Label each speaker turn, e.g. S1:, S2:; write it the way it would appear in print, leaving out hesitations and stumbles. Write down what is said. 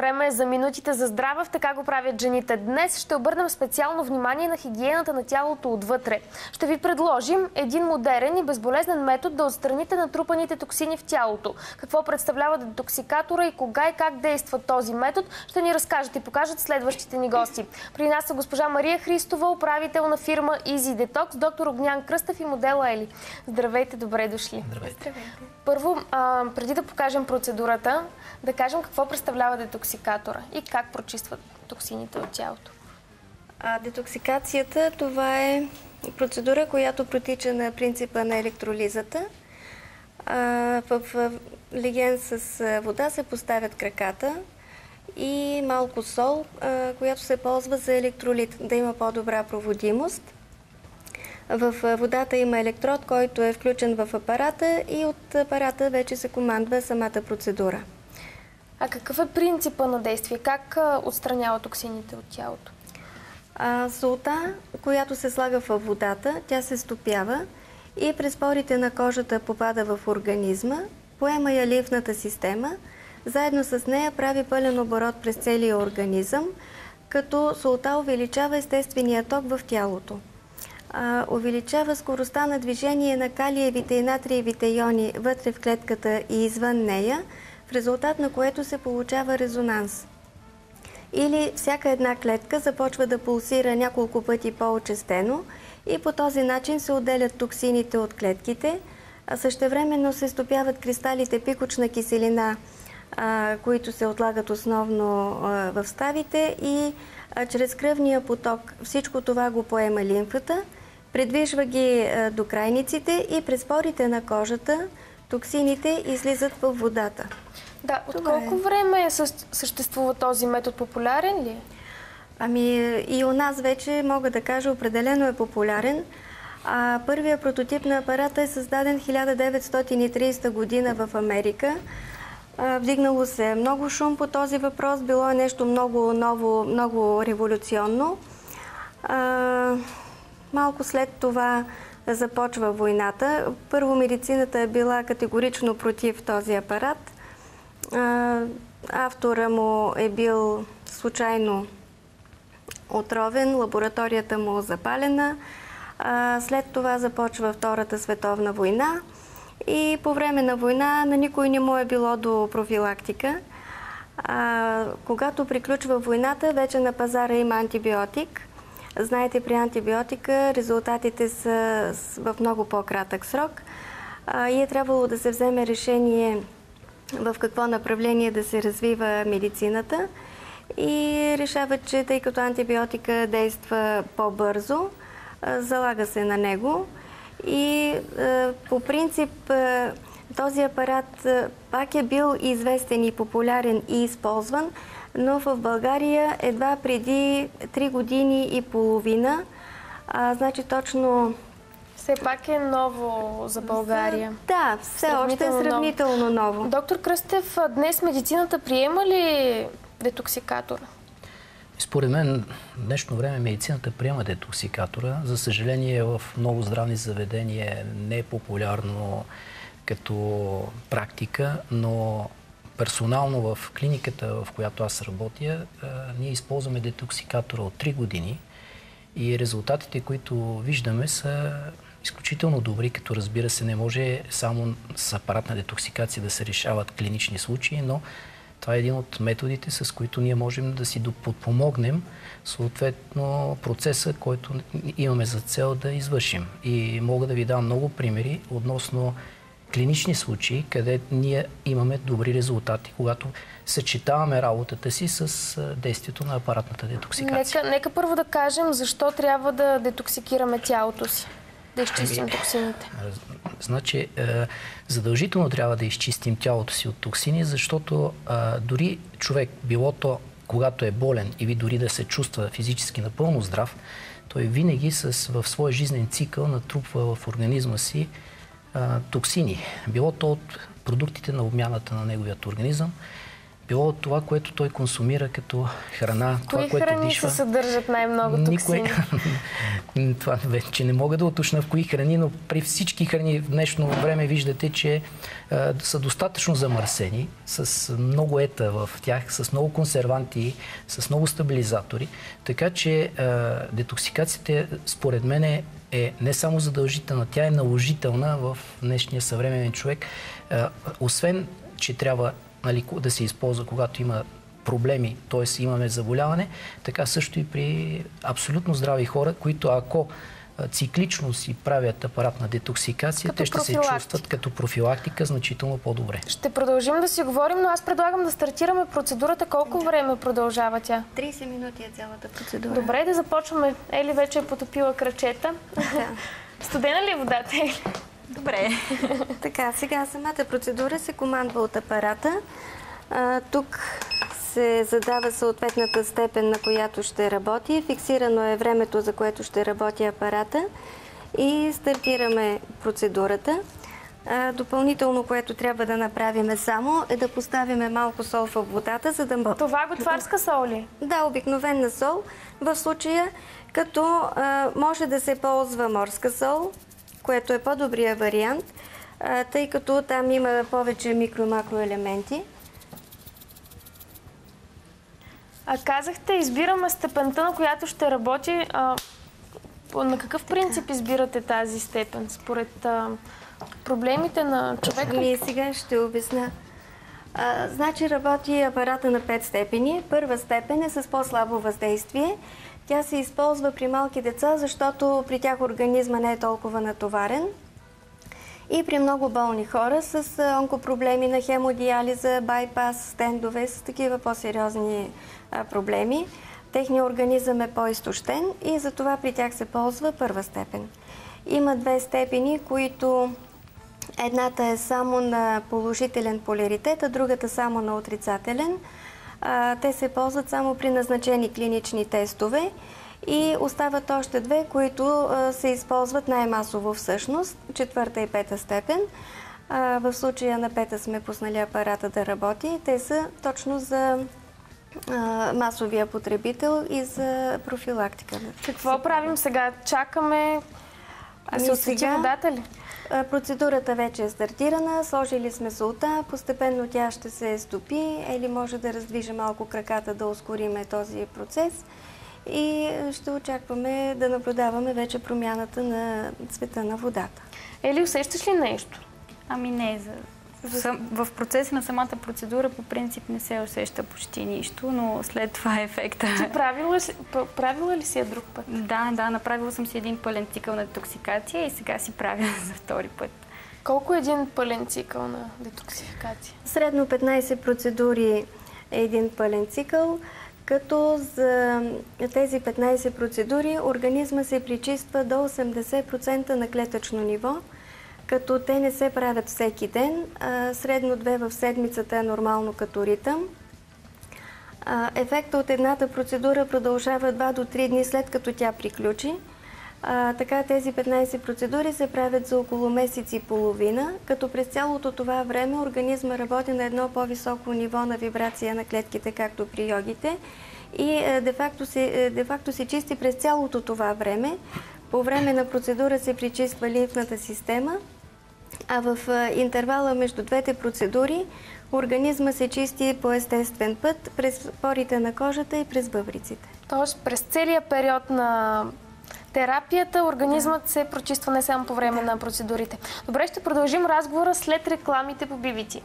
S1: Време е за минутите за здраве, така го правят жените. Днес ще обърнем специално внимание на хигиената на тялото отвътре. Ще ви предложим един модерен и безболезнен метод да отстраните натрупаните токсини в тялото. Какво представлява детоксикатора и кога и как действа този метод, ще ни разкажат и покажат следващите ни гости. При нас са госпожа Мария Христова, управител на фирма Easy Detox, доктор Огнян Кръстев и модела Ели. Здравейте, добре дошли.
S2: Здравейте.
S1: Първо, преди да покажем процедурата, да кажем какво представлява детоксикатора и как прочистват токсините от тялото.
S2: Детоксикацията, това е процедура, която протича на принципа на електролизата. В леген с вода се поставят краката и малко сол, която се ползва за електролит, да има по-добра проводимост. В водата има електрод, който е включен в апарата и от апарата вече се командва самата процедура.
S1: А какъв е принципа на действие? Как отстранява токсините от тялото?
S2: Солта, която се слага в водата, тя се стопява и през порите на кожата попада в организма, поема я лимфната система, заедно с нея прави пълен оборот през целия организъм, като солта увеличава естествения ток в тялото. Увеличава скоростта на движение на калиевите и натриевите иони вътре в клетката и извън нея, в резултат на което се получава резонанс. Или всяка една клетка започва да пулсира няколко пъти по-очестено и по този начин се отделят токсините от клетките, а същевременно се стопяват кристалите пикочна киселина, които се отлагат основно в ставите и чрез кръвния поток всичко това го поема лимфата, придвижва ги до крайниците и през порите на кожата токсините излизат в водата.
S1: Да, от колко време съществува този метод? Популярен ли?
S2: И у нас вече мога да кажа определено е популярен. Първият прототип на апарата е създаден 1930 година в Америка. Вдигнало се много шум по този въпрос, било е нещо много ново, много революционно. Малко след това започва войната. Първо медицината е била категорично против този апарат. Автора му е бил случайно отровен, лабораторията му запалена. След това започва Втората световна война и по време на война на никой не му е било до профилактика. Когато приключва войната, вече на пазара има антибиотик. Знаете, при антибиотика резултатите са в много по-кратък срок и е трябвало да се вземе решение в какво направление да се развива медицината и решават, че тъй като антибиотика действа по-бързо, залага се на него и по принцип този апарат пак е бил известен и популярен и използван, но в България едва преди 3 години и половина, значи точно...
S1: Все пак е ново за България.
S2: Да, все още е сравнително ново.
S1: Доктор Кръстев, днес медицината приема ли детоксикатора?
S3: Според мен, в днешно време медицината приема детоксикатора. За съжаление, в много здравни заведения не е популярно като практика, но персонално в клиниката, в която аз работя, ние използваме детоксикатора от 3 години и резултатите, които виждаме, са изключително добри, като разбира се не може само с апаратна детоксикация да се решават клинични случаи, но това е един от методите, с които ние можем да си подпомогнем съответно процеса, който имаме за цел да извършим. И мога да ви дам много примери относно клинични случаи, къде ние имаме добри резултати, когато съчетаваме работата си с действието на апаратната детоксикация.
S1: Нека първо да кажем защо трябва да детоксикираме тялото си, да изчистим токсините.
S3: Значи, задължително трябва да изчистим тялото си от токсини, защото дори човек, било то когато е болен или дори да се чувства физически напълно здрав, той винаги в своя жизнен цикъл натрупва в организма си токсини. Било то от продуктите на обмяната на неговият организъм, било това, което той консумира като храна, това, което
S1: храни
S3: дишва.
S1: се съдържат най-много токсини?
S3: Това вече не мога да уточня в кои храни, но при всички храни в днешно време виждате, че са достатъчно замърсени, с много ета в тях, с много консерванти, с много стабилизатори. Така че детоксикацията, според мен, е не само задължителна, тя е наложителна в днешния съвременен човек. Освен, че трябва да се използва, когато има проблеми, т.е. имаме заболяване, така също и при абсолютно здрави хора, които ако циклично си правят апаратна детоксикация, те ще се чувстват като профилактика значително по-добре.
S1: Ще продължим да си говорим, но аз предлагам да стартираме процедурата. Колко време продължава тя?
S2: 30 минути е цялата процедура.
S1: Добре, да започваме. Ели вече е потопила крачета.
S2: Да.
S1: Студена ли е водата, Ели?
S2: Добре. Така, сега самата процедура се командва от апарата. Тук се задава съответната степен, на която ще работи. Фиксирано е времето, за което ще работи апарата. И стартираме процедурата. Допълнително, което трябва да направим само, е да поставим малко сол в водата, за да...
S1: Това готварска сол ли?
S2: Да, обикновена сол. В случая, като може да се ползва морска сол, което е по-добрия вариант, тъй като там има повече микро-макроелементи.
S1: А казахте, избираме степента, на която ще работи. На какъв принцип избирате тази степен? Според проблемите на човека?
S2: Сега ще обясня. Значи работи апарата на 5 степени. Първа степен е с по-слабо въздействие. Тя се използва при малки деца, защото при тях организма не е толкова натоварен. И при много болни хора с онкопроблеми на хемодиализа, байпас, стендове, с такива по-сериозни проблеми. Техният организъм е по-изтощен и затова при тях се ползва първа степен. Има 2 степени, които едната е само на положителен поляритет, а другата само на отрицателен. Те се ползват само при назначени клинични тестове и остават още 2, които се използват най-масово всъщност, 4-та и 5-та степен. В случая на 5-та сме пуснали апарата да работи. Те са точно за масовия потребител и за профилактика.
S1: Какво правим сега? Чакаме да се освети водата ли?
S2: Процедурата вече е стартирана, сложили сме солта, постепенно тя ще се стопи или може да раздвижа малко краката да ускориме този процес и ще очакваме да наблюдаваме вече промяната на цвета на водата.
S1: Ели, усещаш ли нещо?
S4: Ами не, в процеса на самата процедура по принцип не се усеща почти нищо, но след това ефекта...
S1: Ти правила ли си я друг път?
S4: Да, направила съм си един пълен цикъл на детоксикация и сега си правя за втори път.
S1: Колко е един пълен цикъл на детоксикация?
S2: Средно 15 процедури е един пълен цикъл, като за тези 15 процедури организма се пречиства до 80% на клетъчно ниво, като те не се правят всеки ден. Средно 2 в седмицата е нормално като ритъм. Ефектът от едната процедура продължава 2 до 3 дни след като тя приключи. Така тези 15 процедури се правят за около месец и половина, като през цялото това време организма работи на едно по-високо ниво на вибрация на клетките, както при йогите. И де-факто се чисти през цялото това време. По време на процедура се пречиства лимфната система, а в интервала между двете процедури организма се чисти по естествен път през порите на кожата и през бъбриците.
S1: Тоест през целия период на терапията организмът се прочиства не само по време на процедурите. Добре, ще продължим разговора след рекламите по BBT.